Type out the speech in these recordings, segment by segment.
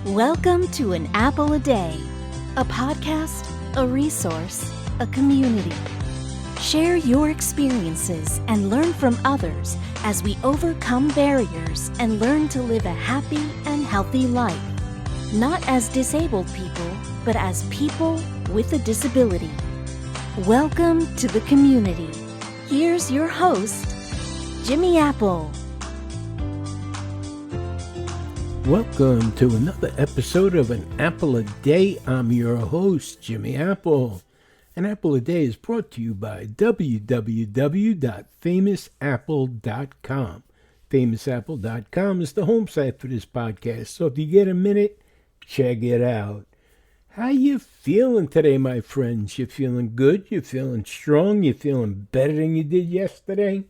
Welcome to An Apple a Day, a podcast, a resource, a community. Share your experiences and learn from others as we overcome barriers and learn to live a happy and healthy life. Not as disabled people, but as people with a disability. Welcome to the community. Here's your host, Jimmy Apple. Welcome to another episode of An Apple a Day. I'm your host, Jimmy Apple. An Apple a Day is brought to you by www.famousapple.com. Famousapple.com is the home site for this podcast, so if you get a minute, check it out. How you feeling today, my friends? You feeling good? You feeling strong? You feeling better than you did yesterday?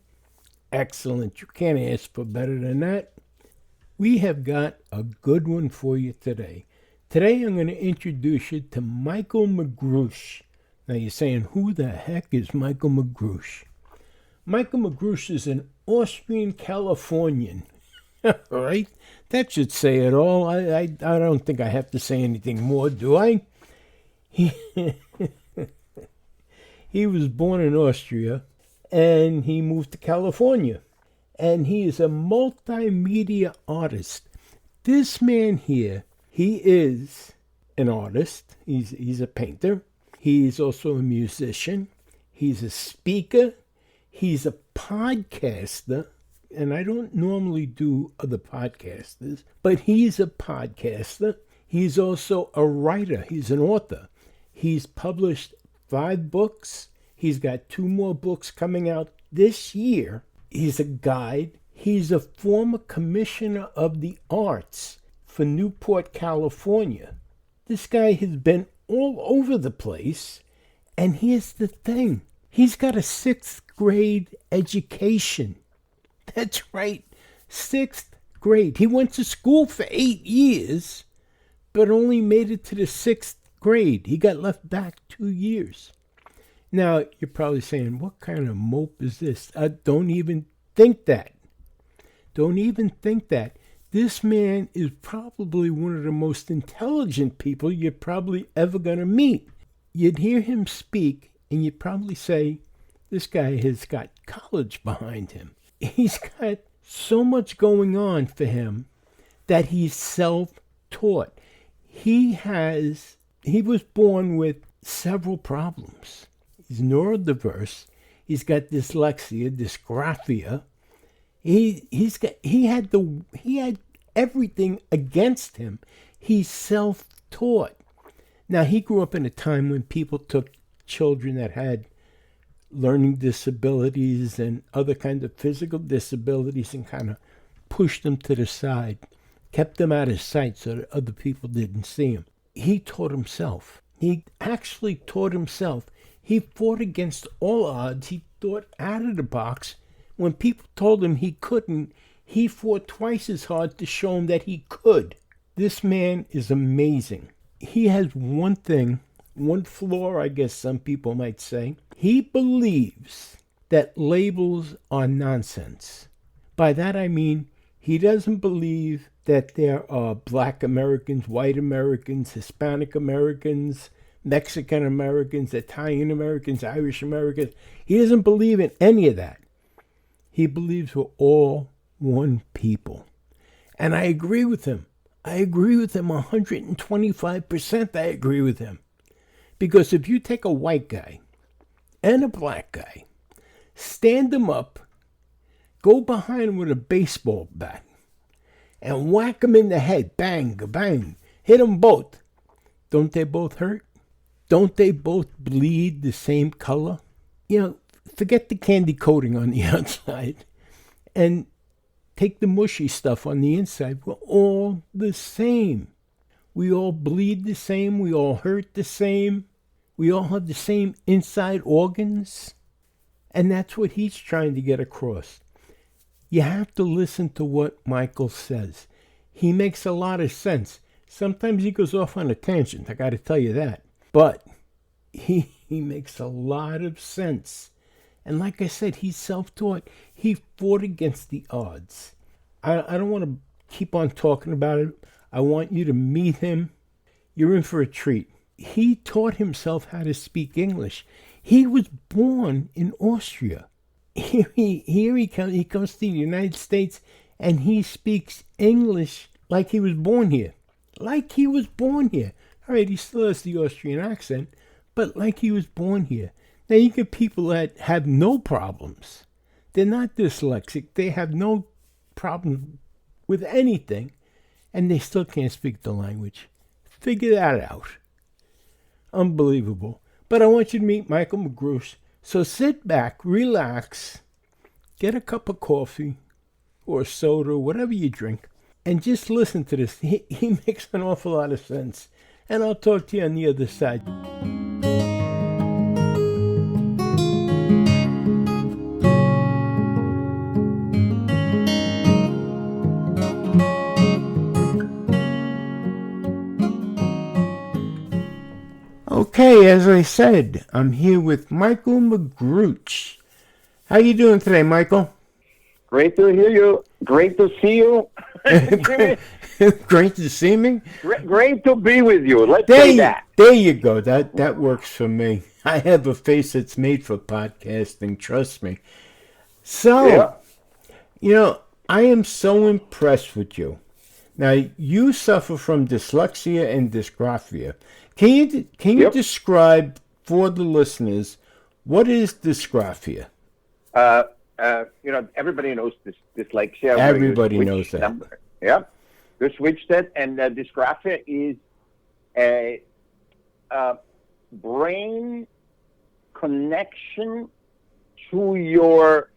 Excellent. You can't ask for better than that. We have got a good one for you today. Today I'm going to introduce you to Michaell Magrutsche. Now you're saying, who the heck is Michaell Magrutsche? Michaell Magrutsche is an Austrian-Californian. Right? That should say it all. I don't think I have to say anything more, do I? He was born in Austria and he moved to California. And he is a multimedia artist. This man here, he is an artist. He's a painter. He's also a musician. He's a speaker. He's a podcaster. And I don't normally do other podcasters, but he's a podcaster. He's also a writer. He's an author. He's published 5 books. He's got 2 more books coming out this year. He's a guide. He's a former commissioner of the arts for Newport, California. This guy has been all over the place. And here's the thing. He's got a 6th grade education. That's right, 6th grade. He went to school for 8 years, but only made it to the 6th grade. He got left back 2 years. Now, you're probably saying, what kind of mope is this? Don't even think that. Don't even think that. This man is probably one of the most intelligent people you're probably ever going to meet. You'd hear him speak, and you'd probably say, this guy has got college behind him. He's got so much going on for him that he's self-taught. He was born with several problems. He's neurodiverse. He's got dyslexia, dysgraphia. He had everything against him. He's self-taught. Now, he grew up in a time when people took children that had learning disabilities and other kinds of physical disabilities and kind of pushed them to the side, kept them out of sight so that other people didn't see them. He taught himself. He actually taught himself. He fought against all odds. He thought out of the box. When people told him he couldn't, he fought twice as hard to show them that he could. This man is amazing. He has one thing, one flaw, I guess some people might say. He believes that labels are nonsense. By that I mean he doesn't believe that there are Black Americans, white Americans, Hispanic Americans, Mexican Americans, Italian Americans, Irish Americans. He doesn't believe in any of that. He believes we're all one people. And I agree with him. I agree with him 125%. I agree with him. Because if you take a white guy and a black guy, stand them up, go behind him with a baseball bat, and whack them in the head, bang, bang, hit them both, don't they both hurt? Don't they both bleed the same color? You know, forget the candy coating on the outside and take the mushy stuff on the inside. We're all the same. We all bleed the same. We all hurt the same. We all have the same inside organs. And that's what he's trying to get across. You have to listen to what Michaell says. He makes a lot of sense. Sometimes he goes off on a tangent, I got to tell you that. But he makes a lot of sense. And like I said, he's self-taught. He fought against the odds. I don't want to keep on talking about it. I want you to meet him. You're in for a treat. He taught himself how to speak English. He was born in Austria. Here he comes to the United States, and he speaks English like he was born here. Like he was born here. All right, he still has the Austrian accent, but like he was born here. Now, you get people that have no problems. They're not dyslexic. They have no problem with anything, and they still can't speak the language. Figure that out. Unbelievable. But I want you to meet Michaell Magrutsche. So sit back, relax, get a cup of coffee or soda, whatever you drink, and just listen to this. He makes an awful lot of sense. And I'll talk to you on the other side. Okay, as I said, I'm here with Michaell Magrutsche. How you doing today, Michaell? Great to hear you. Great to see you. Great to see me. Great to be with you. Let's say that. There you go. That works for me. I have a face that's made for podcasting. Trust me. So, I am so impressed with you. Now, you suffer from dyslexia and dysgraphia. Can you describe for the listeners what is dysgraphia? Everybody knows dyslexia. Everybody knows that. Yeah, you switch that, and dysgraphia is a brain connection to your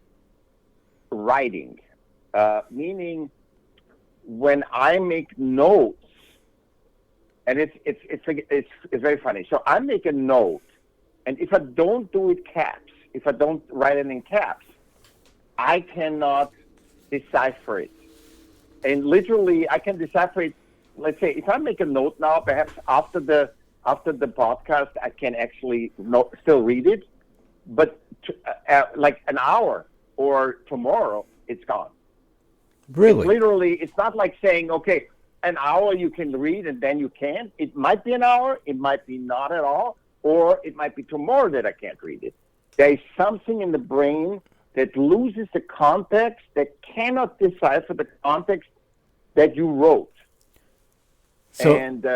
writing, meaning when I make notes. And it's very funny. So I make a note, and if I don't do it caps, if I don't write it in caps, I cannot decipher it. And literally, I can decipher it. Let's say if I make a note now, perhaps after the podcast, I can actually still read it, but like an hour or tomorrow, it's gone. Really? Literally, it's not like saying, okay, an hour you can read and then you can't. It might be an hour, it might be not at all, or it might be tomorrow that I can't read it. There is something in the brain that loses the context, that cannot decipher the context that you wrote. So, and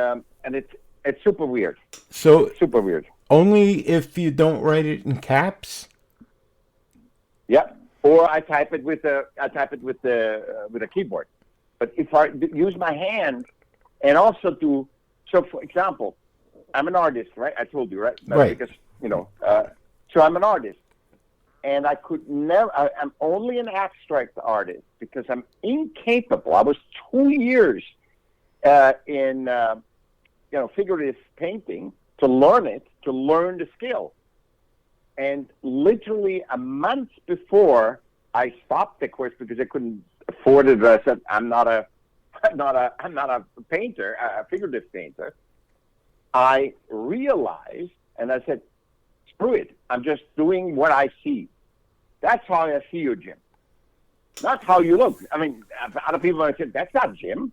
it's super weird. So super weird. Only if you don't write it in caps? Yeah. Or I type it with a keyboard. But if I use my hand and also do, so for example, I'm an artist, right? I told you, right? Right. Because, so I'm an artist. And I could never, I'm only an abstract artist because I'm incapable. I was 2 years in figurative painting to learn the skill. And literally a month before I stopped the course because I couldn't afford it. I said, I'm not a painter, a figurative painter. I realized, and I said, screw it. I'm just doing what I see. That's how I see you, Jim. Not how you look. I mean, other people have said, that's not Jim.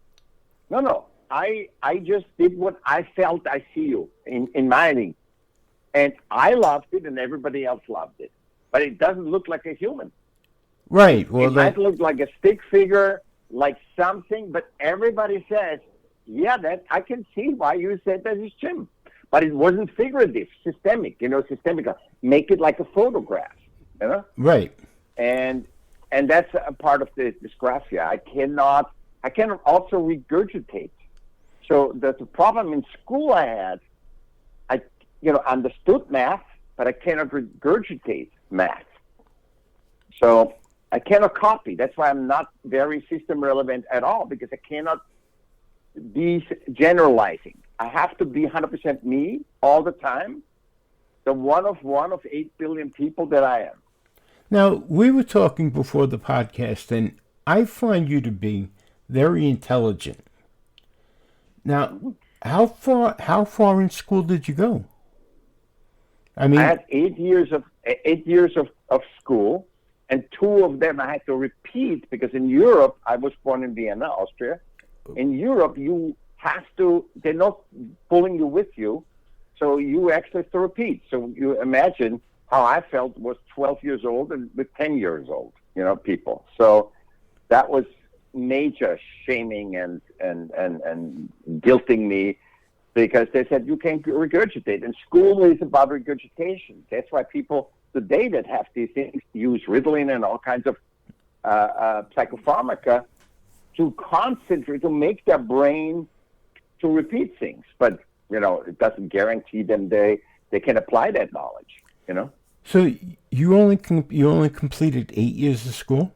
No. I just did what I felt I see you in mining. And I loved it, and everybody else loved it. But it doesn't look like a human. Right. Well, it might look like a stick figure, like something, but everybody says, yeah, that I can see why you said that is Jim. But it wasn't figurative, systemic, systemic. Make it like a photograph, Right. And that's a part of the dysgraphia. I cannot also regurgitate. So the problem in school I had, I understood math, but I cannot regurgitate math. So I cannot copy. That's why I'm not very system relevant at all, because I cannot be generalizing. I have to be 100% me all the time, the one of 8 billion people that I am. Now, we were talking before the podcast, and I find you to be very intelligent. Now, how far in school did you go? I mean, I had 8 years of school, and 2 of them I had to repeat because in Europe, I was born in Vienna, Austria. In Europe, you have to, they're not pulling you with you, so you actually have to repeat. So you imagine how I felt was 12 years old and with 10 years old, people. So that was major shaming and guilting me, because they said you can't regurgitate. And school is about regurgitation. That's why people today that have these things use Ritalin and all kinds of psychopharmaca to concentrate, to make their brain to repeat things. But, it doesn't guarantee them they can apply that knowledge, So you only completed 8 years of school?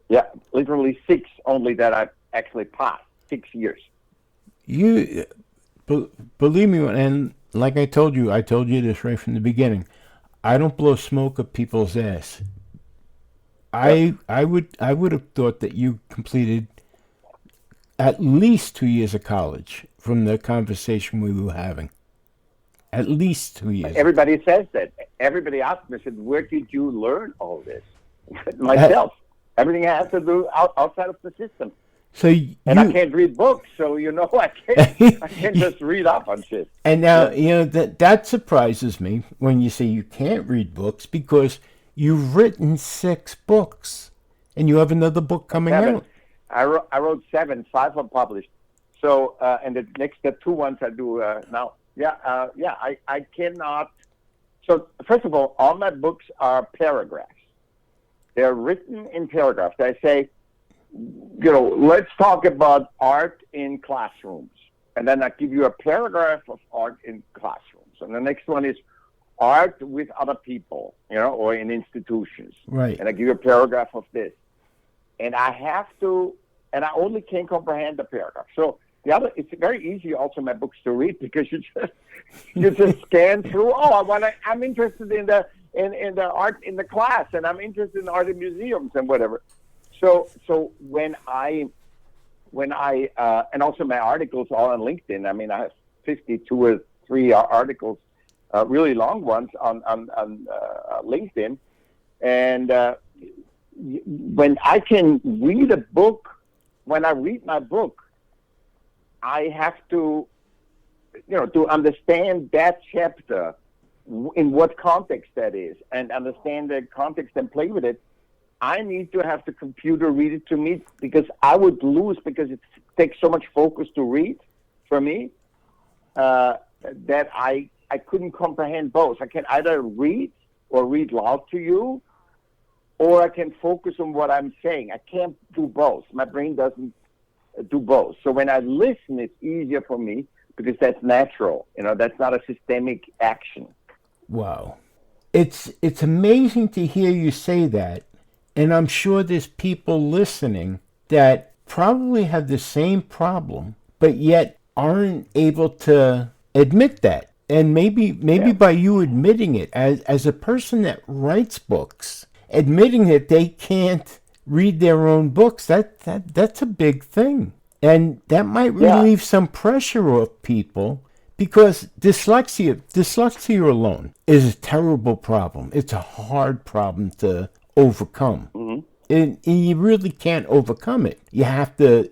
Yeah, literally 6 only that I actually passed, 6 years. You, believe me, and like I told you this right from the beginning, I don't blow smoke up people's ass. I would have thought that you completed at least 2 years of college from the conversation we were having. At least 2 years. Everybody says that. Everybody asks me, said, where did you learn all this? Myself. Everything has to do outside of the system. So and I can't read books, so I can't just read up on shit. And now that surprises me when you say you can't read books, because you've written 6 books, and you have another book coming 7. out. I wrote 7, 5 are published. So and the 2 ones I do now. I cannot. So first of all my books are paragraphs. They're written in paragraphs. I say, let's talk about art in classrooms. And then I give you a paragraph of art in classrooms. And the next one is art with other people, or in institutions. Right. And I give you a paragraph of this. And I only can comprehend the paragraph. So it's very easy also my books to read, because you just scan through. I'm interested in the art in the class, and I'm interested in art in museums and whatever. So when I and also my articles are on LinkedIn. I mean, I have 52 or 3 articles, really long ones on LinkedIn, and when I can read a book, when I read my book, I have to, to understand that chapter, in what context that is, and understand the context and play with it. I need to have the computer read it to me, because I would lose, because it takes so much focus to read for me, that I couldn't comprehend both. I can either read or read loud to you, or I can focus on what I'm saying. I can't do both. My brain doesn't do both. So when I listen, it's easier for me, because that's natural. That's not a systemic action. Wow. It's amazing to hear you say that. And I'm sure there's people listening that probably have the same problem, but yet aren't able to admit that. And maybe by you admitting it, as a person that writes books, admitting that they can't read their own books, that's a big thing. And that might relieve some pressure off people, because dyslexia alone is a terrible problem. It's a hard problem to overcome. Mm-hmm. And you really can't overcome it. You have to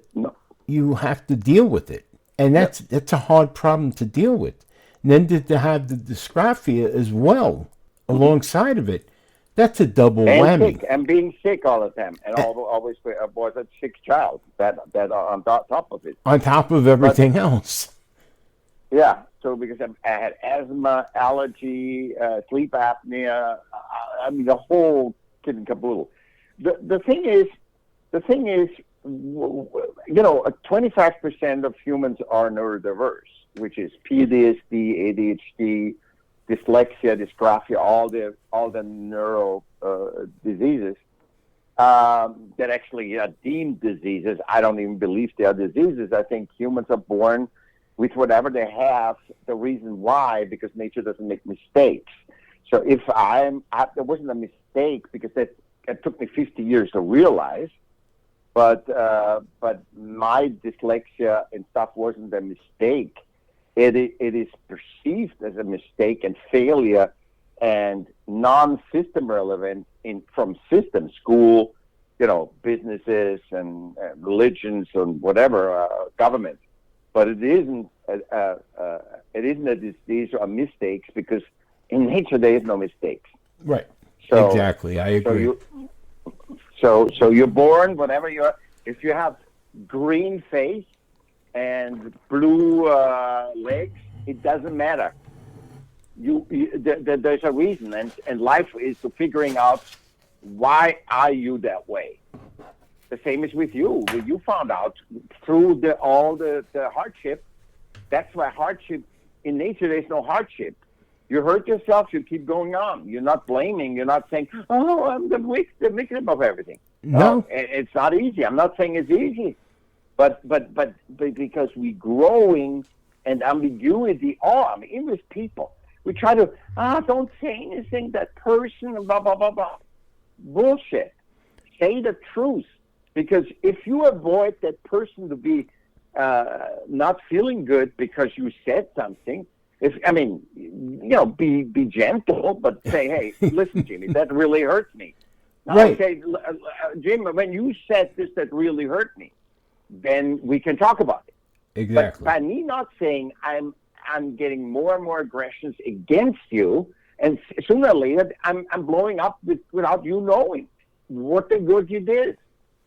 deal with it. And that's a hard problem to deal with. And then to have the dysgraphia as well alongside of it, that's a double whammy. And being sick all the time, and always was a sick child. That on top of it. On top of everything else. Yeah. So because I had asthma, allergy, sleep apnea. I mean, the whole kit and caboodle. The thing is, 25% of humans are neurodiverse, which is PTSD, ADHD, dyslexia, dysgraphia, all the neuro diseases that actually are deemed diseases. I don't even believe they are diseases. I think humans are born with whatever they have. The reason why, because nature doesn't make mistakes. So if there wasn't a mistake, because it took me 50 years to realize, but my dyslexia and stuff wasn't a mistake. It is perceived as a mistake and failure and non-system relevant from system, school, businesses and religions and whatever, government. but it isn't. It isn't that these are mistakes, because in nature there is no mistakes. Right. So, Exactly. I agree. So you're born, whatever you are. If you have green face and blue legs, it doesn't matter. There's a reason, and life is figuring out why are you that way. The same is with you. You found out through all the hardship. That's why hardship, in nature, there's no hardship. You hurt yourself, you keep going on. You're not blaming. You're not saying, oh, I'm the victim of everything. No. It's not easy. I'm not saying it's easy. But because we're growing, and ambiguity, English people, we try to, don't say anything, that person, blah, blah, blah, blah. Bullshit. Say the truth. Because if you avoid that person to be not feeling good because you said something, be gentle, but say, hey, listen, Jimmy, that really hurts me. Right. Okay, Jim, when you said this, that really hurt me, then we can talk about it. Exactly. But by me not saying I'm getting more and more aggressions against you, and sooner or later I'm blowing up without you knowing what the good you did.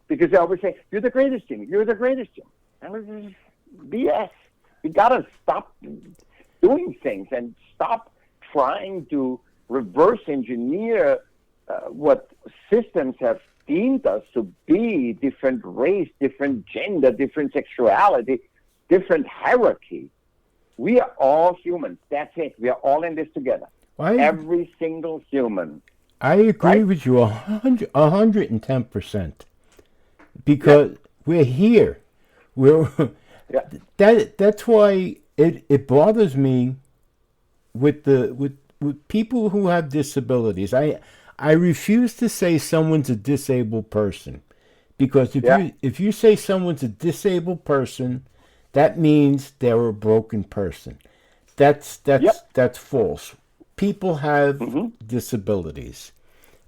Because they always say, you're the greatest, Jimmy. You're the greatest, Jimmy. And it's BS. We got to stop doing things and stop trying to reverse engineer what systems have deemed us to be: different race, different gender, different sexuality, different hierarchy. We are all humans. That's it. We are all in this together. Every single human. I agree with you 110%. Because we're here. That's why it bothers me with people who have disabilities. I refuse to say someone's a disabled person, because if you say someone's a disabled person, that means they're a broken person. That's false. People have disabilities,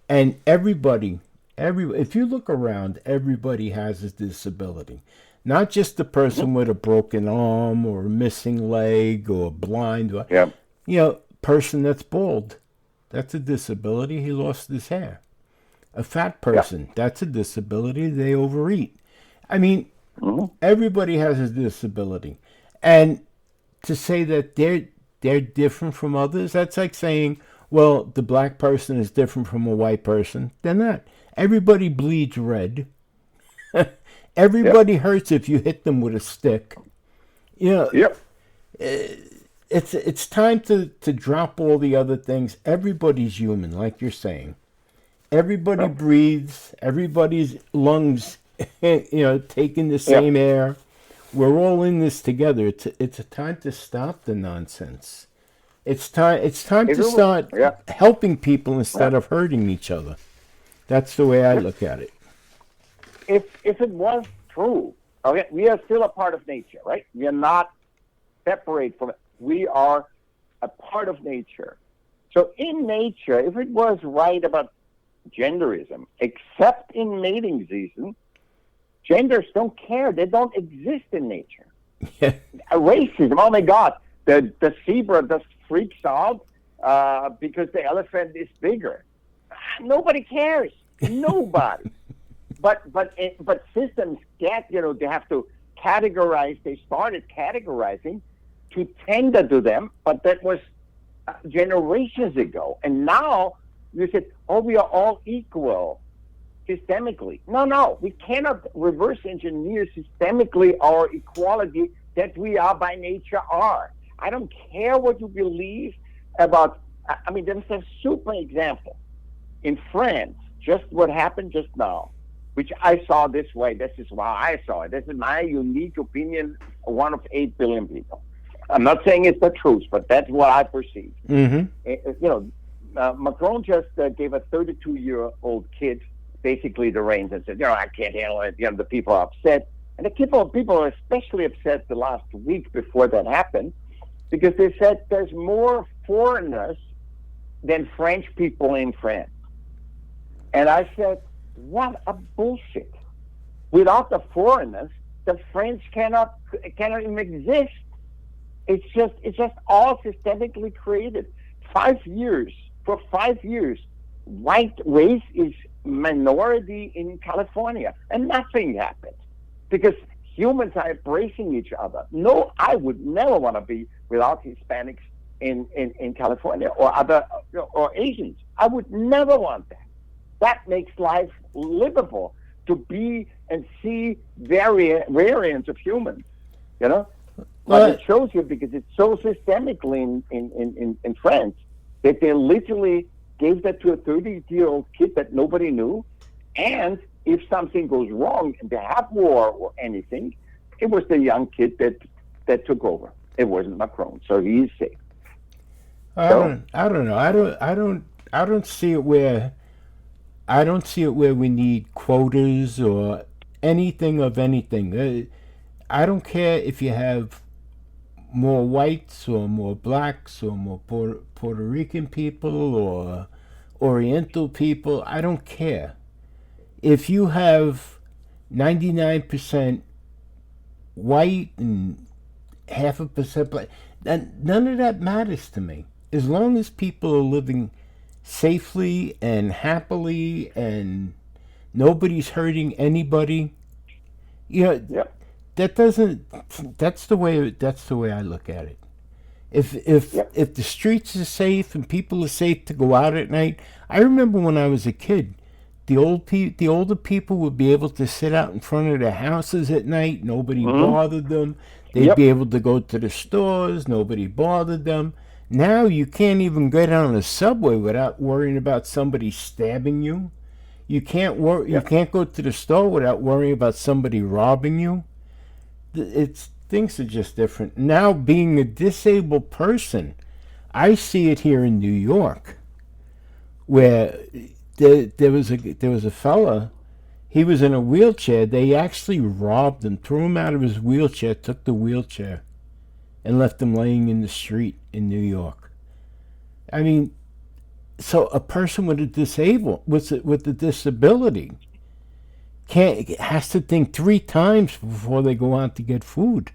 and if you look around, everybody has a disability. Not just the person with a broken arm or a missing leg or blind. Person that's bald, that's a disability. He lost his hair. A fat person, that's a disability. They overeat. Everybody has a disability. And to say that they're different from others, that's like saying, well, the black person is different from a white person. They're not. Everybody bleeds red. Everybody hurts if you hit them with a stick. It's time to drop all the other things. Everybody's human, like you're saying. Everybody breathes. Everybody's lungs, taking the same air. We're all in this together. It's a time to stop the nonsense. It's time to start helping people instead of hurting each other. That's the way I look at it. If it was true, we are still a part of nature, right? We are not separate from it. We are a part of nature. So in nature, if it was right about genderism, except in mating season, genders don't care. They don't exist in nature. Racism, oh my God, the zebra just freaks out because the elephant is bigger. Nobody cares. Nobody. But systems they have to categorize. They started categorizing to tender to them, but that was generations ago. And now you said, we are all equal systemically. No, we cannot reverse engineer systemically our equality that we are by nature are. I don't care what you believe about. There's a super example in France. Just what happened just now, which I saw this way. This is why I saw it. This is my unique opinion, one of 8 billion people. I'm not saying it's the truth, but that's what I perceive. Macron just gave a 32-year-old kid basically the reins and said, I can't handle it. The people are upset. And the people are especially upset the last week before that happened, because they said there's more foreigners than French people in France. And I said, what a bullshit. Without the foreigners, the French cannot even exist. It's just all systemically created. 5 years, for 5 years, white race is minority in California, and nothing happened because humans are embracing each other. No, I would never want to be without Hispanics in California or other or Asians. I would never want that. That makes life livable to be and see variants of humans, you know. But it shows you because it's so systemically in France that they literally gave that to a 30-year-old kid that nobody knew, and if something goes wrong and they have war or anything, it was the young kid that took over. It wasn't Macron, so he's safe. I don't know. I don't see it where we need quotas or anything of anything. I don't care if you have more whites or more blacks or more Puerto Rican people or Oriental people. I don't care. If you have 99% white and 0.5% black, then none of that matters to me. As long as people are living safely and happily and nobody's hurting anybody, you know, Yep. That's the way I look at it. If the streets are safe and people are safe to go out at night, I remember when I was a kid, the older people would be able to sit out in front of their houses at night. Nobody bothered them. They'd be able to go to the stores. Nobody bothered them. Now you can't even get on the subway without worrying about somebody stabbing you. You can't You can't go to the store without worrying about somebody robbing you. Things are just different. Now, being a disabled person, I see it here in New York, where there was a fella. He was in a wheelchair. They actually robbed him, threw him out of his wheelchair, took the wheelchair, and left him laying in the street in New York. I mean, so a person with a disability has to think 3 times before they go out to get food.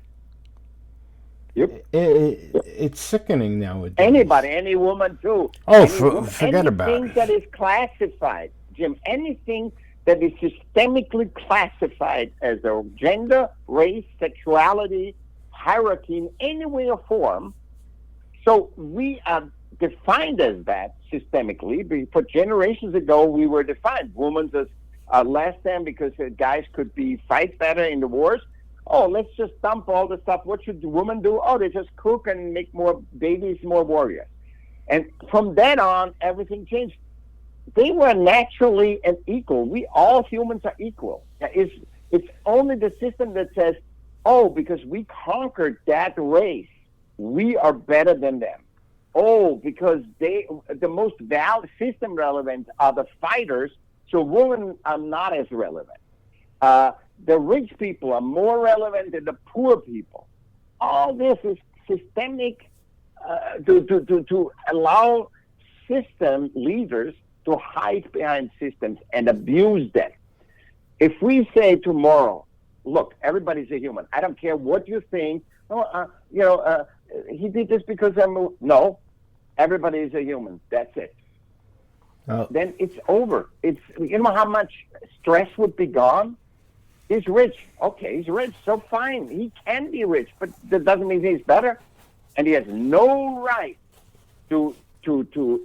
Yep. It's sickening nowadays. Anybody, any woman too. Oh, forget about it. Anything that is classified, Jim, anything that is systemically classified as a gender, race, sexuality, hierarchy in any way or form. So we are defined as that systemically. For generations ago, we were defined. Women as less than because guys could fight better in the wars. Oh, let's just dump all the stuff. What should the women do? Oh, they just cook and make more babies, more warriors. And from then on, everything changed. They were naturally and equal. All humans are equal. It's only the system that says, oh, because we conquered that race, we are better than them. Oh, because the most system relevant are the fighters, so women are not as relevant. The rich people are more relevant than the poor people. All this is systemic to allow system leaders to hide behind systems and abuse them. If we say tomorrow, look, everybody's a human. I don't care what you think. He did this because no, everybody is a human. That's it. Then it's over. You know how much stress would be gone? He's rich. Okay, he's rich, so fine. He can be rich, but that doesn't mean he's better. And he has no right to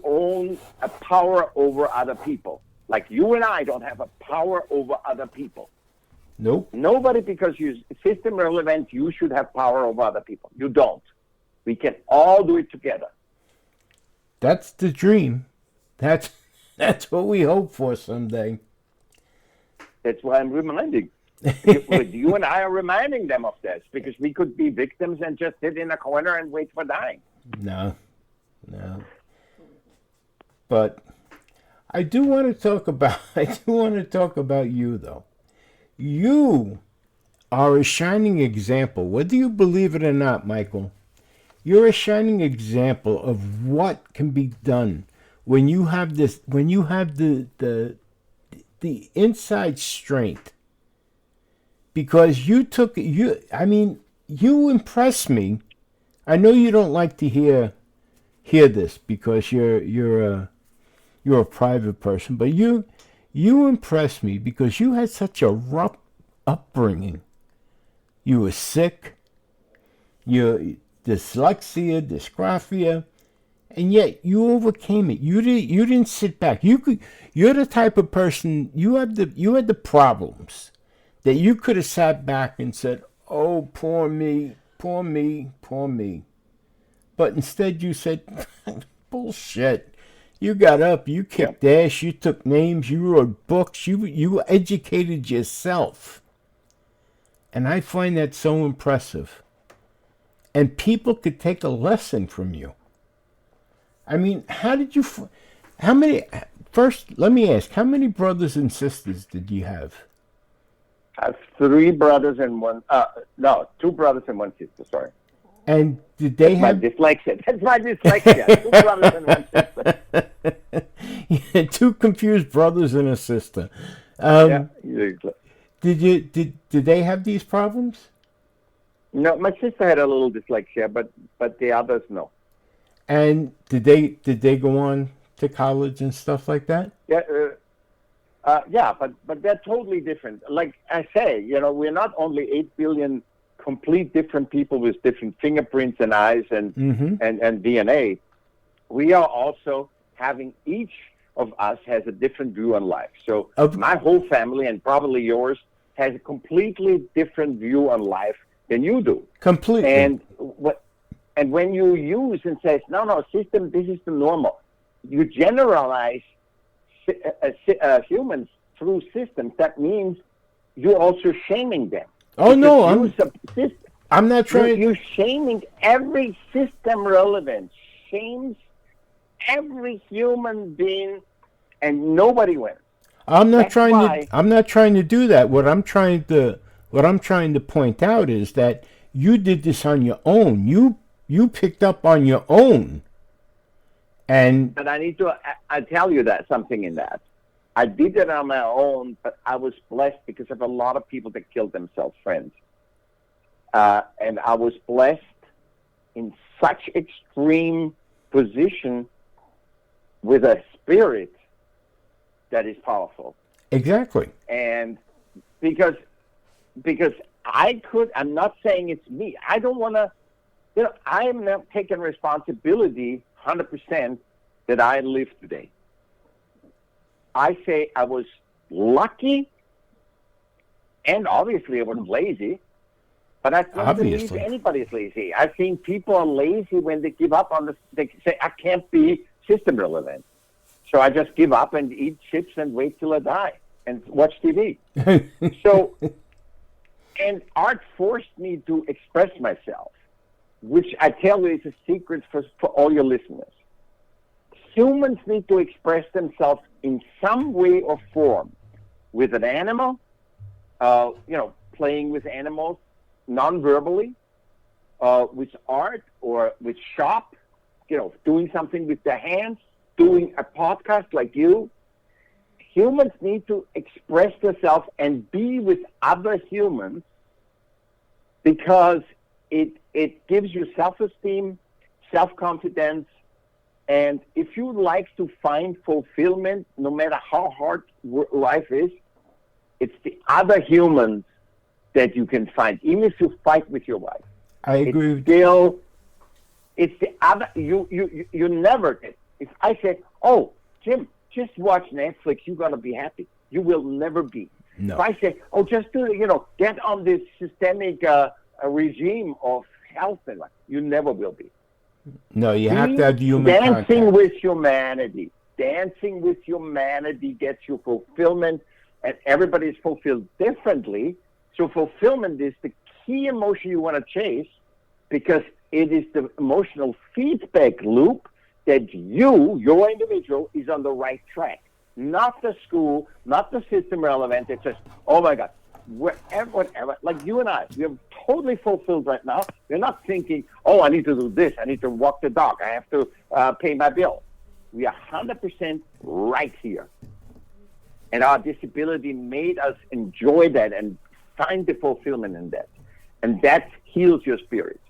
own a power over other people. Like you and I don't have a power over other people. Nope. Nobody, because you're system relevant, you should have power over other people. You don't. We can all do it together. That's the dream. That's what we hope for someday. That's why I'm reminding. You and I are reminding them of this, because we could be victims and just sit in a corner and wait for dying. No. But I do want to talk about you, though. You are a shining example, whether you believe it or not, Michael. You're a shining example of what can be done when you have the inside strength because you impressed me. I know you don't like to hear this because you're a private person, but you impressed me because you had such a rough upbringing. You were sick, you dyslexia, dysgraphia, and yet you overcame it. You didn't sit back. You're the type of person, you had the problems that you could have sat back and said, "Oh, poor me, poor me, poor me." But instead you said, "Bullshit." You got up, you kicked ass, you took names, you wrote books, you educated yourself. And I find that so impressive. And people could take a lesson from you. I mean, first, let me ask, how many brothers and sisters did you have? I have 2 brothers and 1 sister, sorry. And did they have... Dyslexia. That's my dyslexia. 2 brothers and 1 sister. Yeah, 2 confused brothers and a sister. Did they have these problems? No, my sister had a little dyslexia, but the others, no. And did they go on to college and stuff like that? Yeah, but they're totally different. Like I say, we're not only 8 billion complete different people with different fingerprints and eyes and DNA. We are also having, each of us has a different view on life. So my whole family, and probably yours, has a completely different view on life than you do. Completely. And when you use and says, no, system, this is the normal, you generalize humans through systems. That means you're also shaming them. Oh, no, I'm not trying... You're shaming every system relevant, shames every human being, and nobody wins. I'm not trying to do that. What I'm trying to point out is that you did this on your own. You picked up on your own. But I tell you that something in that. I did it on my own, but I was blessed because of a lot of people that killed themselves, friends. And I was blessed in such extreme position with a spirit that is powerful. Exactly. And because I'm not saying it's me. I don't want to, I'm not taking responsibility 100% that I live today. I say I was lucky, and obviously I wasn't lazy, but I don't believe anybody's lazy. I've seen people are lazy when they give up on they say, I can't be system relevant. So I just give up and eat chips and wait till I die and watch TV. And art forced me to express myself, which I tell you is a secret for all your listeners. Humans need to express themselves in some way or form, with an animal, playing with animals non-verbally, with art or with shop, doing something with their hands, doing a podcast like you. Humans need to express themselves and be with other humans because it gives you self-esteem, self-confidence, and if you like to find fulfillment, no matter how hard life is, it's the other humans that you can find. Even if you fight with your wife, I agree. It's the other. You never did. If I say, "Oh, Jim, just watch Netflix, you're gonna be happy," you will never be. No. If I say, "Oh, just do get on this systemic regime of health," and you never will be. No, you have to have human dancing contact. with humanity. Dancing with humanity gets you fulfillment, and everybody is fulfilled differently. So fulfillment is the key emotion you want to chase because it is the emotional feedback loop that your individual, is on the right track. Not the school, not the system relevant. It's just, oh my God, whatever. Like you and I, we are totally fulfilled right now. We're not thinking, oh, I need to do this. I need to walk the dog. I have to pay my bill. We are 100% right here. And our disability made us enjoy that and find the fulfillment in that. And that heals your spirit.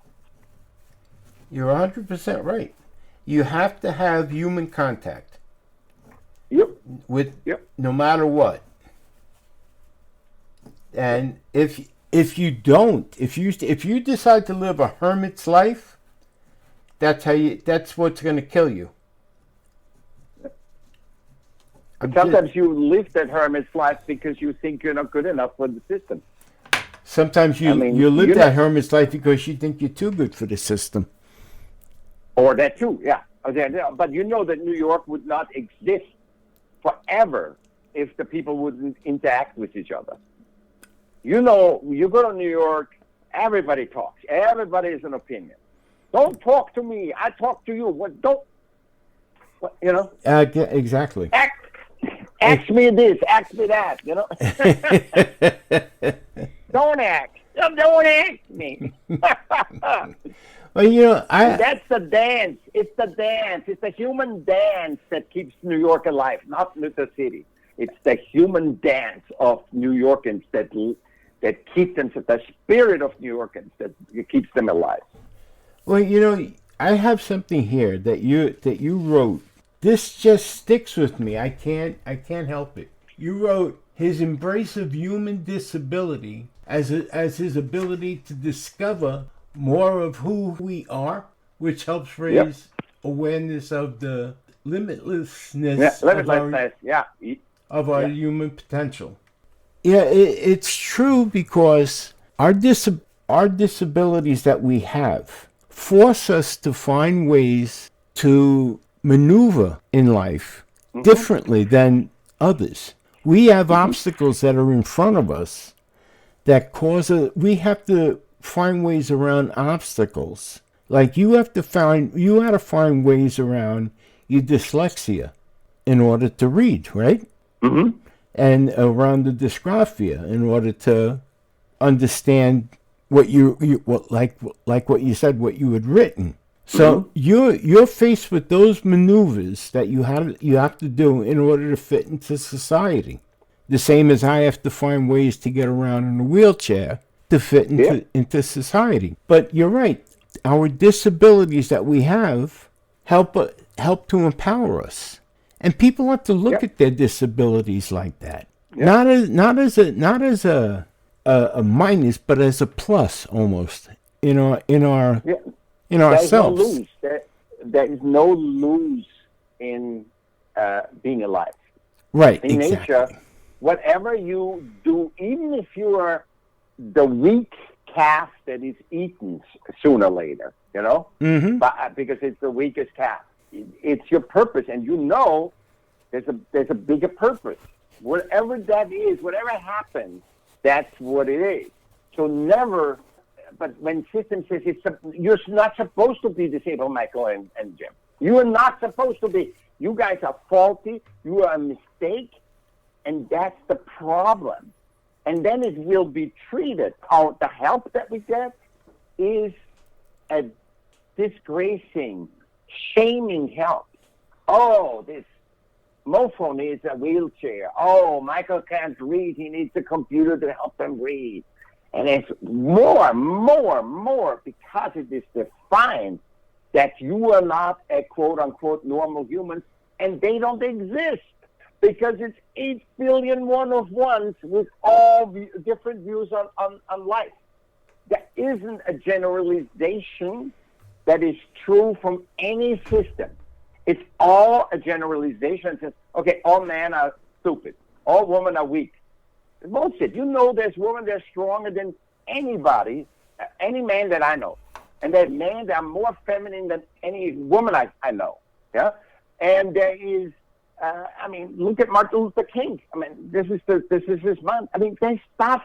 You're 100% right. You have to have human contact. Yep. No matter what. And if you don't, if you decide to live a hermit's life, that's what's going to kill you. Sometimes you live that hermit's life because you think you're not good enough for the system. Sometimes you live that hermit's life because you think you're too good for the system. Or that too, yeah. But you know that New York would not exist forever if the people wouldn't interact with each other. You know, you go to New York, everybody talks. Everybody has an opinion. Don't talk to me. I talk to you. You know? Exactly. Ask me this, ask me that, you know? Don't ask me. Well, you know, that's the dance. It's the dance. It's the human dance that keeps New York alive, not the city. It's the human dance of New Yorkers that keep them, the spirit of New Yorkers that keeps them alive. Well, you know, I have something here that you wrote. This just sticks with me. I can't help it. You wrote his embrace of human disability as his ability to discover more of who we are, which helps raise awareness of the limitlessness of our human potential. Yeah, it's true because our disabilities that we have force us to find ways to maneuver in life differently than others. We have obstacles that are in front of us that we have to find ways around obstacles. Like you had to find ways around your dyslexia in order to read, right? Mm-hmm. And around the dysgraphia in order to understand what like what you said, what you had written. So you're faced with those maneuvers that you have to do in order to fit into society. The same as I have to find ways to get around in a wheelchair to fit into society. But you're right. Our disabilities that we have help to empower us. And people have to look at their disabilities like that. Not as a minus, but as a plus almost in ourselves. There is no lose in being alive. Right. In exactly. nature, whatever you do, even if you are the weak calf that is eaten sooner or later, you know, but, because it's the weakest calf. It's your purpose, and you know there's a bigger purpose. Whatever that is, whatever happens, that's what it is. So never. But when system says you're not supposed to be disabled, Michael and Jim. You are not supposed to be. You guys are faulty. You are a mistake, and that's the problem. And then it will be treated. The help that we get is a disgracing, shaming help. Oh, this mofo needs a wheelchair. Oh, Michael can't read. He needs a computer to help him read. And it's more, because it is defined that you are not a quote-unquote normal human, and they don't exist because it's 8 billion one-of-ones with all different views on life. There isn't a generalization that is true from any system. It's all a generalization. It says, okay, all men are stupid. All women are weak. Bullshit. You know there's women that are stronger than anybody, any man that I know. And there's men that are more feminine than any woman I know. Yeah? And there is, look at Martin Luther King. This is his month. There's stuff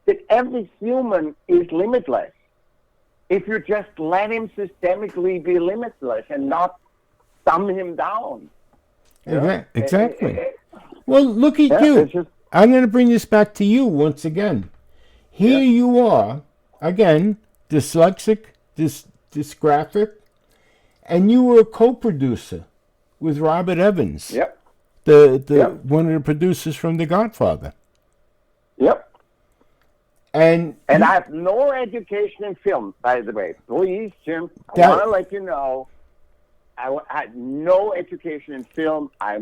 that every human is limitless. If you just let him systemically be limitless and not thumb him down. Exactly. Well, look at you. I'm going to bring this back to you once again. Here you are, again, dyslexic, dysgraphic, and you were a co-producer with Robert Evans, one of the producers from The Godfather. Yep. And I have no education in film, by the way. Please, Jim, I want to let you know, I had no education in film. Had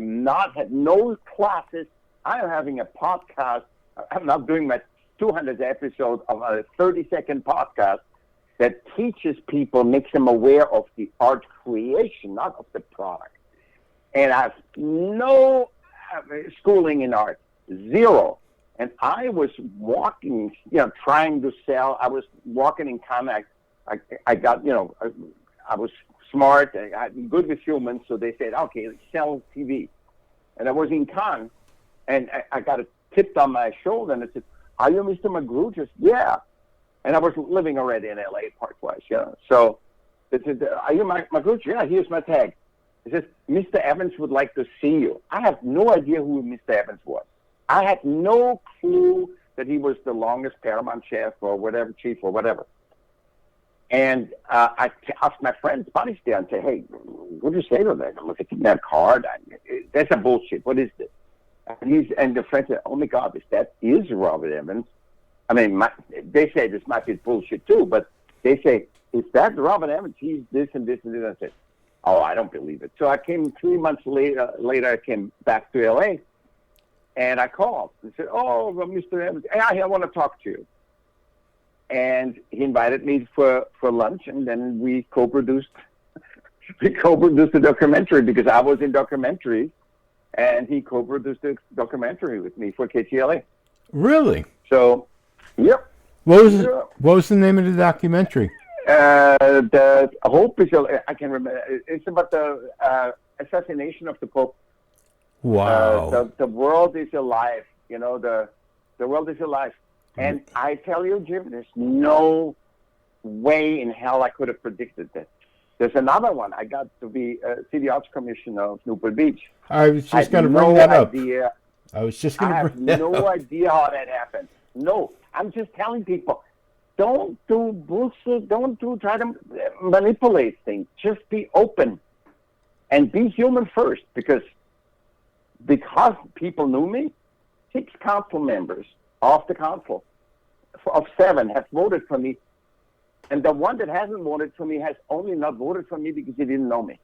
no classes. I'm having a podcast. I'm not doing my 200th episode of a 30-second podcast that teaches people, makes them aware of the art creation, not of the product. And I have no schooling in art, zero. And I was walking, trying to sell. I was walking in Cannes. I got, I was smart. I'm good with humans. So they said, okay, sell TV. And I was in Cannes, and I got a tip on my shoulder, and I said, are you Mr. Magrutsche? Yeah. And I was living already in L.A. part-wise, So they said, are you Magrutsche? Yeah, here's my tag. It says, Mr. Evans would like to see you. I have no idea who Mr. Evans was. I had no clue that he was the longest Paramount chef or whatever, chief or whatever. And I asked my friends, buddies there, and say, hey, what do you say to that? Look at that card. That's a bullshit. What is this? And the friend said, oh, my God, that is Robert Evans. I mean, they say this might be bullshit, too, but they say, is that Robert Evans? He's this and this and this. I said, oh, I don't believe it. So I came 3 months later, I came back to L.A., and I called and said, oh, well, Mr. Evans, I want to talk to you. And he invited me for lunch, and then we co-produced the documentary because I was in documentary, and he co-produced the documentary with me for KTLA. Really? So, yep. What was the name of the documentary? The Hope is, I can remember, it's about the assassination of the Pope. Wow. The world is alive. The world is alive. And I tell you, Jim, there's no way in hell I could have predicted that. There's another one. I got to be City Arts-Commissioner of Newport Beach. I was just going to bring that up. I have no idea how that happened. No, I'm just telling people, don't do bullshit. Don't try to manipulate things. Just be open and be human first, because people knew me. 6 council members of the council of 7 have voted for me, and the one that hasn't voted for me has only not voted for me because he didn't know me.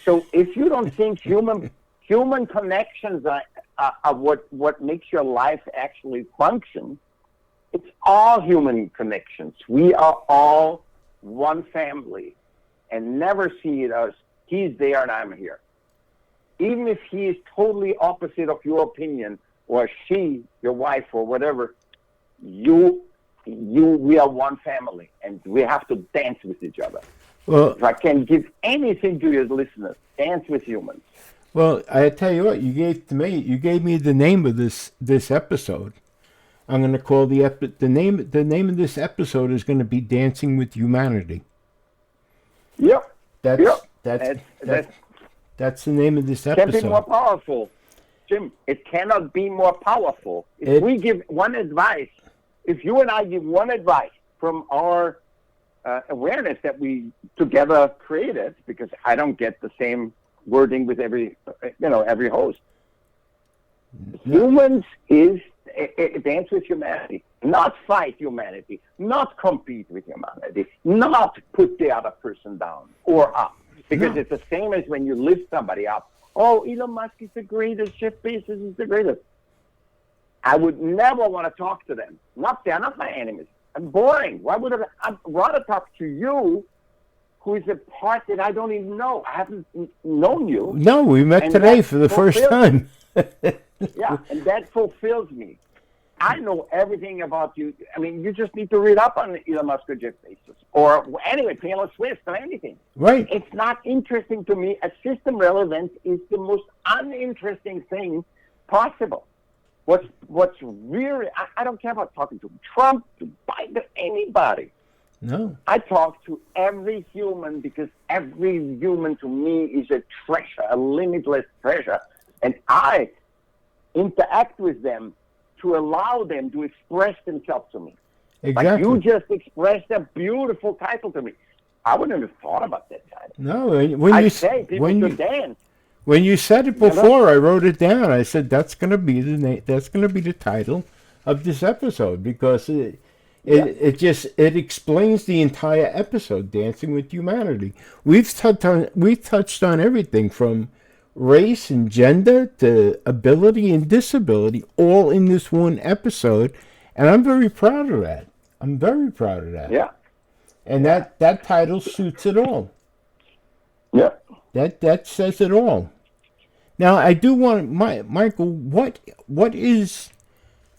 So if you don't think human connections are what makes your life actually function, it's all human connections. We are all one family, and never see it as he's there and I'm here. Even if he is totally opposite of your opinion, or she, your wife, or whatever, we are one family, and we have to dance with each other. Well, if I can give anything to your listeners, dance with humans. Well, I tell you what, you gave me the name of this episode. I'm going to call the name of this episode is going to be Dancing with Humanity. Yep. That's the name of this episode. Can't be more powerful. Jim, it cannot be more powerful. If we give one advice, if you and I give one advice from our awareness that we together created, because I don't get the same wording with every host. Humans is dance with humanity, not fight humanity, not compete with humanity, not put the other person down or up, because it's the same as when you lift somebody up. Oh, Elon Musk is the greatest. Jeff Bezos is the greatest. I would never want to talk to them. They're not my enemies. I'm boring. Why would I'd rather talk to you, who is a part that I don't even know. I haven't known you. No, we met today for the first time. Yeah, and that fulfills me. I know everything about you. I mean, you just need to read up on Elon Musk or Jeff Bezos. Or anyway, Taylor Swift or anything. Right. It's not interesting to me. A system relevance is the most uninteresting thing possible. What's really, I don't care about talking to Trump, to Biden, anybody. No. I talk to every human because every human to me is a treasure, a limitless treasure. And I interact with them to allow them to express themselves to me. Exactly. Like you just expressed a beautiful title to me. I wouldn't have thought about that title. No, dance. When you said it before, I wrote it down. I said that's going to be the name. That's going to be the title of this episode, because it explains the entire episode, Dancing with Humanity. We've touched on everything from race and gender to ability and disability, all in this one episode, and I'm very proud of that. Yeah. And that title suits it all. Yeah. That says it all. Now, I do want, Michael, what is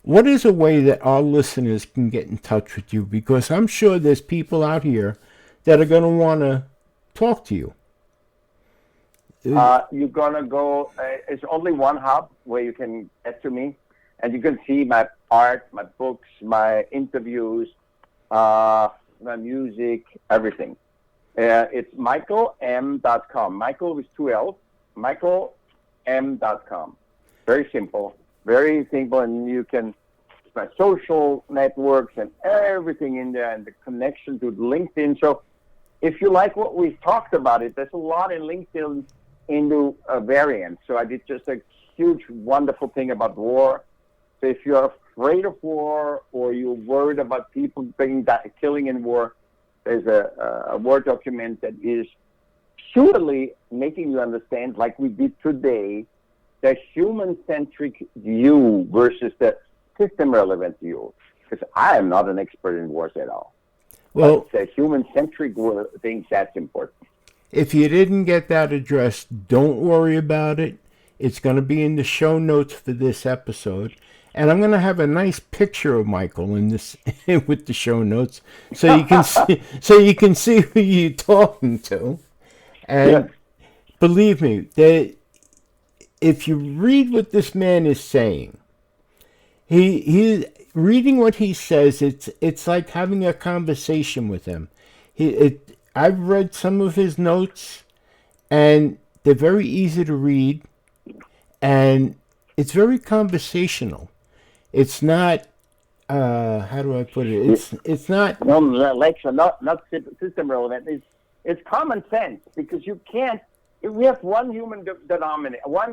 a way that our listeners can get in touch with you? Because I'm sure there's people out here that are going to want to talk to you. You're going to go, it's only one hub where you can get to me, and you can see my art, my books, my interviews, my music, everything. It's michaellm.com. Michael with 2 L's. michaellm.com. Very simple. And you can, my social networks and everything in there, and the connection to LinkedIn. So if you like what we've talked about, there's a lot in LinkedIn into variants. So I did just a huge, wonderful thing about war. So if you're afraid of war, or you're worried about people killing in war, there's a Word document that is surely making you understand, like we did today, the human-centric view versus the system-relevant view. Because I am not an expert in wars at all. Well, but the human-centric thing, that's important. If you didn't get that addressed, don't worry about it. It's going to be in the show notes for this episode. And I'm going to have a nice picture of Michael in this with the show notes, so you can see who you're talking to. And believe me, if you read what this man is saying, he reading what he says, it's like having a conversation with him. I've read some of his notes, and they're very easy to read, and it's very conversational. It's not, how do I put it? It's not... No, lecture, not system relevant. It's common sense, because you can't... We have one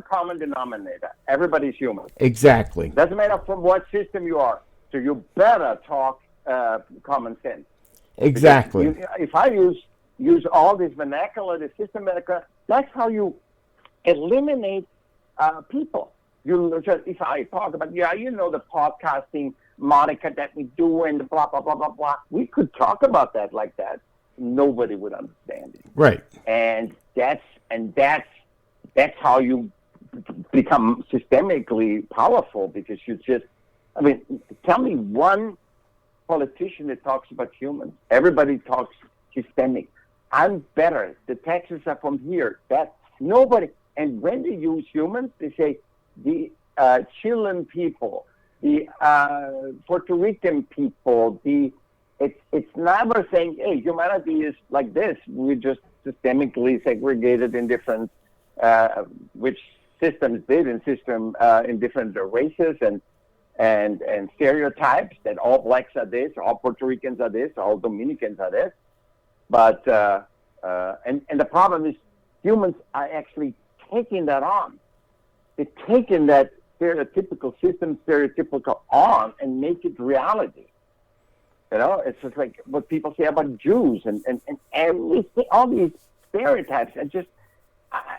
common denominator. Everybody's human. Exactly. Doesn't matter from what system you are. So you better talk common sense. Exactly. If I use all this vernacular, the system vernacular, that's how you eliminate people. If I talk about, the podcasting moniker that we do and blah, blah, blah, blah, blah, we could talk about that like that. Nobody would understand it. Right. And that's how you become systemically powerful, because tell me one politician that talks about humans. Everybody talks systemic. I'm better. The taxes are from here. That's nobody. And when they use humans, they say the Chilean people, the Puerto Rican people, it's never saying, hey, humanity is like this. We're just systemically segregated in different, which systems did in different races and stereotypes, that all blacks are this, all Puerto Ricans are this, all Dominicans are this. But and the problem is humans are actually taking that on. They're taking that stereotypical on and make it reality. It's just like what people say about Jews and everything, all these stereotypes, and just,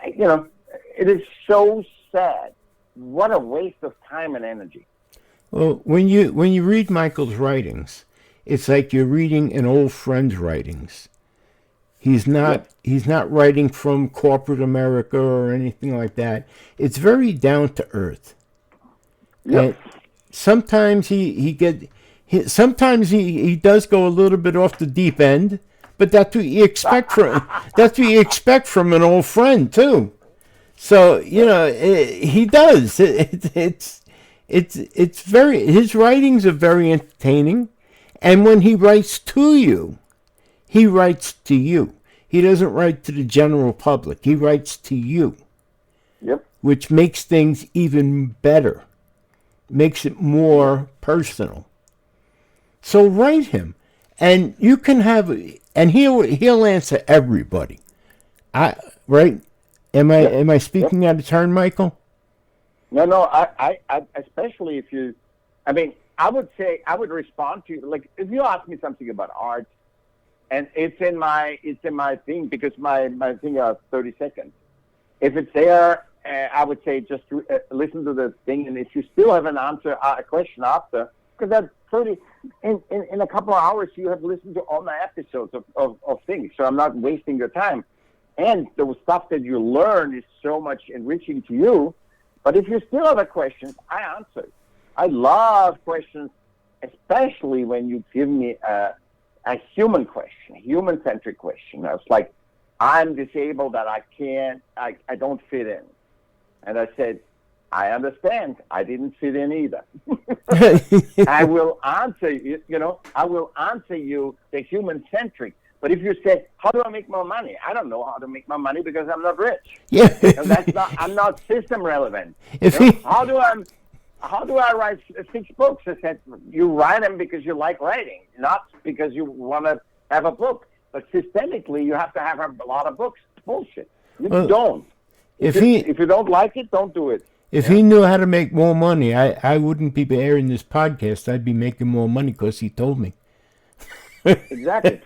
it is so sad. What a waste of time and energy. Well, when you read Michael's writings, it's like you're reading an old friend's writings. He's not writing from corporate America or anything like that. It's very down to earth. Yep. And sometimes he does go a little bit off the deep end, but that's what you expect from an old friend too. So he does. His writings are very entertaining, and when he writes to you, he writes to you. He doesn't write to the general public. He writes to you. Yep. Which makes things even better. Makes it more personal. So write him, and you can have, and he'll answer everybody. Right? Am I speaking out of turn, Michael? No. I especially if you, I would say, I would respond to you, like, if you ask me something about art, and it's in my thing, because my thing is 30 seconds. If it's there, I would say just listen to the thing, and if you still have an answer, a question after, because that's 30, in a couple of hours, you have listened to all my episodes of things, so I'm not wasting your time. And the stuff that you learn is so much enriching to you. But if you still have a question, I answer. I love questions, especially when you give me a human question, a human-centric question. I was like, I'm disabled, that I don't fit in. And I said, I understand. I didn't fit in either. I will answer you, I will answer you the human-centric. But if you say, how do I make more money? I don't know how to make more money because I'm not rich. Yeah. And I'm not system relevant. How do I write 6 books? I said, you write them because you like writing, not because you want to have a book. But systemically, you have to have a lot of books. Bullshit. You don't. If you don't like it, don't do it. If he knew how to make more money, I wouldn't be airing this podcast. I'd be making more money because he told me. Exactly.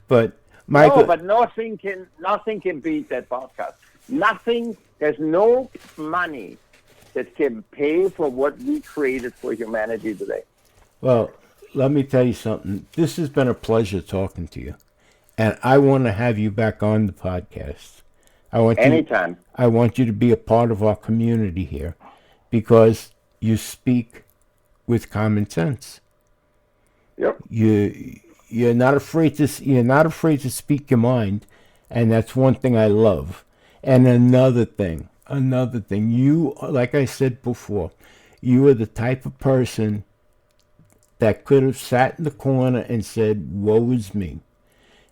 But Michael, no, but nothing can beat that podcast. Nothing. There's no money that can pay for what we created for humanity today. Well, let me tell you something. This has been a pleasure talking to you, and I want to have you back on the podcast. Anytime. I want you to be a part of our community here, because you speak with common sense. Yep. You're not afraid to speak your mind, and that's one thing I love. And another thing, you, like I said before, you are the type of person that could have sat in the corner and said, woe is me.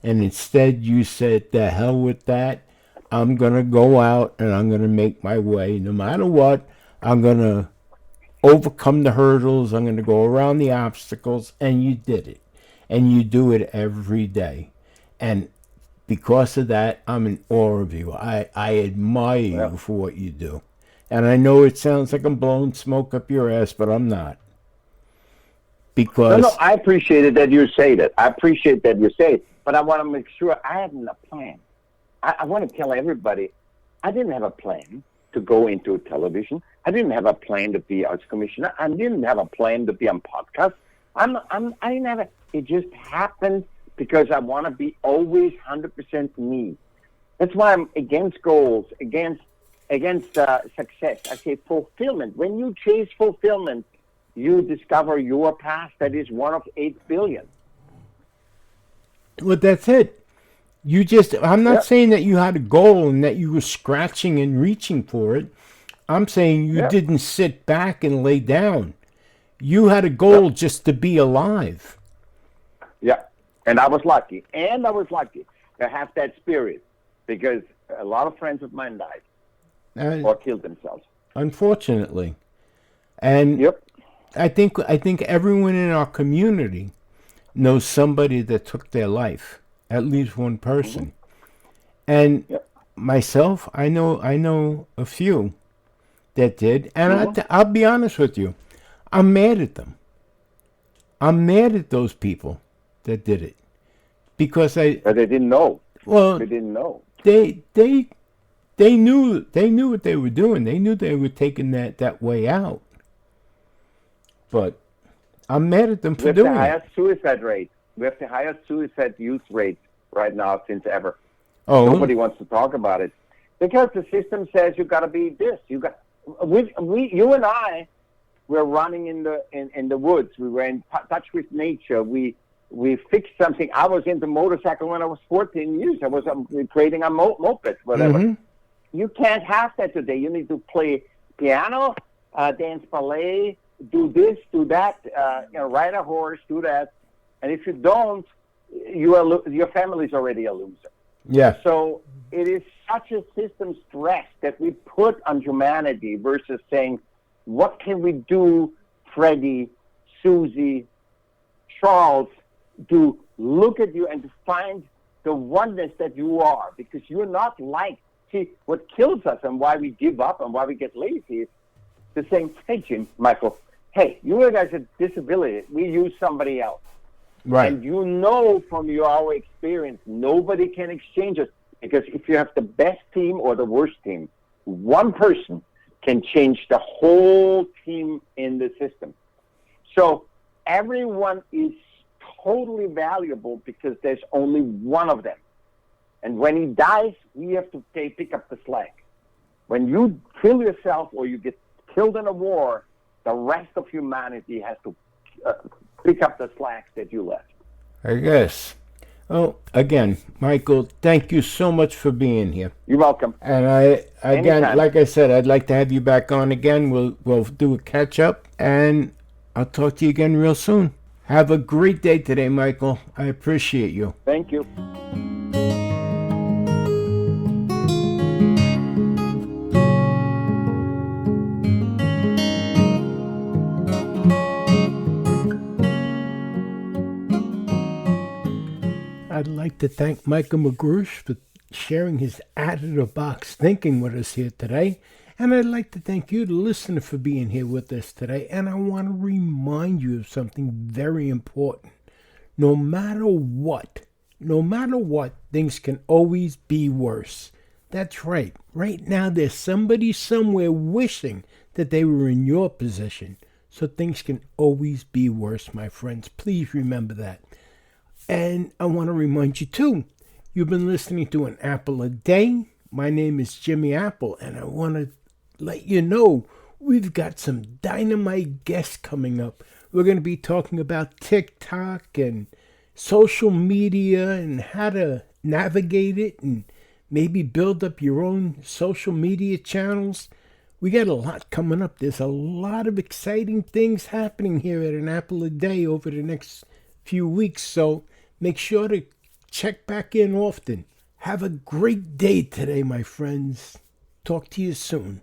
And instead you said, the hell with that. I'm going to go out and I'm going to make my way. No matter what, I'm going to overcome the hurdles. I'm going to go around the obstacles. And you did it. And you do it every day. And because of that, I'm in awe of you. I admire you for what you do. And I know it sounds like I'm blowing smoke up your ass, but I'm not. Because... No, I appreciate it that you say that. But I want to make sure I have a plan. I want to tell everybody, I didn't have a plan to go into television. I didn't have a plan to be arts commissioner. I didn't have a plan to be on podcast. I didn't have it just happened because I want to be always 100% me. That's why I'm against goals, against success. I say fulfillment. When you chase fulfillment, you discover your path that is one of 8 billion. Well, that's it. I'm not saying that you had a goal and that you were scratching and reaching for it. I'm saying you didn't sit back and lay down. You had a goal just to be alive. Yeah. And I was lucky. To have that spirit, because a lot of friends of mine died or killed themselves. Unfortunately. And I think everyone in our community knows somebody that took their life. At least one person. And myself, I know a few that did. And I'll be honest with you. I'm mad at them. I'm mad at those people that did it. Because but they didn't know. Well, they didn't know. They knew what they were doing. They knew they were taking that way out. But I'm mad at them for doing it. We have the highest suicide rate. We have the highest suicide youth rate right now since ever. Nobody wants to talk about it because the system says you got to be this. You and I were running in the woods. We were in touch with nature. We fixed something. I was into motorcycle when I was 14 years. I was creating a moped, whatever. Mm-hmm. You can't have that today. You need to play piano, dance ballet, do this, do that, ride a horse, do that. And if you don't, your family's already a loser. Yeah. So it is such a system stress that we put on humanity versus saying, what can we do, Freddie, Susie, Charles, to look at you and to find the oneness that you are, because you're not like, see, what kills us and why we give up and why we get lazy is to saying, hey, Jim, Michael, hey, you guys have disability. We use somebody else. Right. And you know from our experience, nobody can exchange it, because if you have the best team or the worst team, one person can change the whole team in the system. So everyone is totally valuable because there's only one of them. And when he dies, we have to pick up the slack. When you kill yourself or you get killed in a war, the rest of humanity has to pick up the slack that you left. I guess. Well, again, Michael, thank you so much for being here. You're welcome. And Anytime. like I said, I'd like to have you back on again. We'll do a catch up, and I'll talk to you again real soon. Have a great day today, Michael. I appreciate you. Thank you. I'd like to thank Michaell Magrutsche for sharing his out-of-the-box thinking with us here today. And I'd like to thank you, the listener, for being here with us today. And I want to remind you of something very important. No matter what, things can always be worse. That's right. Right now, there's somebody somewhere wishing that they were in your position. So things can always be worse, my friends. Please remember that. And I want to remind you, too, you've been listening to An Apple a Day. My name is Jimmy Apple, and I want to let you know we've got some dynamite guests coming up. We're going to be talking about TikTok and social media and how to navigate it and maybe build up your own social media channels. We got a lot coming up. There's a lot of exciting things happening here at An Apple a Day over the next few weeks, so make sure to check back in often. Have a great day today, my friends. Talk to you soon.